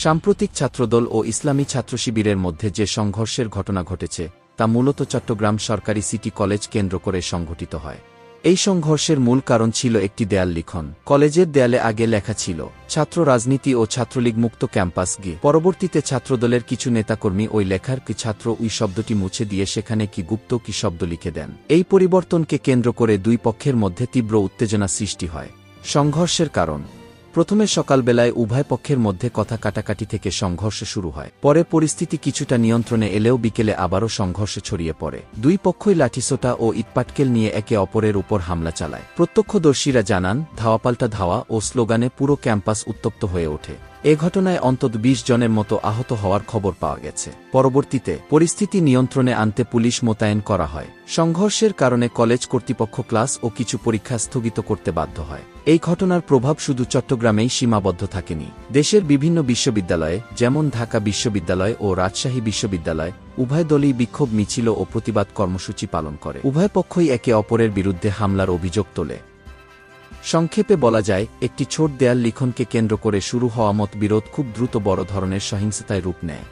সাম্প্রতিক ছাত্রদল ও ইসলামী ছাত্রশিবিরের মধ্যে যে সংঘর্ষের ঘটনা ঘটেছে তা মূলত চট্টগ্রাম সরকারি সিটি কলেজ কেন্দ্র করে সংঘটিত হয়। এই সংঘর্ষের মূল কারণ ছিল একটি দেয়াল লিখন। কলেজের দেয়ালে আগে লেখা ছিল ছাত্র রাজনীতি ও ছাত্রলীগ মুক্ত ক্যাম্পাস গি। পরবর্তীতে ছাত্রদলের কিছু নেতাকর্মী ওই লেখার কি ছাত্র ওই শব্দটি মুছে দিয়ে সেখানে কি গুপ্ত কি শব্দ লিখে দেন। এই পরিবর্তনকে কেন্দ্র করে দুই পক্ষের মধ্যে তীব্র উত্তেজনা সৃষ্টি হয়। সংঘর্ষের কারণ: প্রথমে সকালবেলায় উভয় পক্ষের মধ্যে কথা কাটাকাটি থেকে সংঘর্ষ শুরু হয়। পরে পরিস্থিতি কিছুটা নিয়ন্ত্রণে এলেও বিকেলে আবারও সংঘর্ষ ছড়িয়ে পড়ে। দুই পক্ষই লাঠিসোঁটা ও ইটপাটকেল নিয়ে একে অপরের উপর হামলা চালায়। প্রত্যক্ষদর্শীরা জানান, ধাওয়াপাল্টা ধাওয়া ও স্লোগানে পুরো ক্যাম্পাস উত্তপ্ত হয়ে ওঠে। এ ঘটনায় অন্তত ২০ জনের মতো আহত হওয়ার খবর পাওয়া গেছে। পরবর্তীতে পরিস্থিতি নিয়ন্ত্রণে আনতে পুলিশ মোতায়েন করা হয়। সংঘর্ষের কারণে কলেজ কর্তৃপক্ষ ক্লাস ও কিছু পরীক্ষা স্থগিত করতে বাধ্য হয়। এই ঘটনার প্রভাব শুধু চট্টগ্রামেই সীমাবদ্ধ থাকেনি। দেশের বিভিন্ন বিশ্ববিদ্যালয়ে যেমন ঢাকা বিশ্ববিদ্যালয় ও রাজশাহী বিশ্ববিদ্যালয় উভয় দলই বিক্ষোভ মিছিল ও প্রতিবাদ কর্মসূচি পালন করে। উভয় পক্ষই একে অপরের বিরুদ্ধে হামলার অভিযোগ তোলে। সংক্ষেপে বলা যায়, একটি ছোট দেয়াল লিখনকে কেন্দ্র করে শুরু হওয়া মতবিরোধ খুব দ্রুত বড় ধরনের সহিংসতায় রূপ নেয়।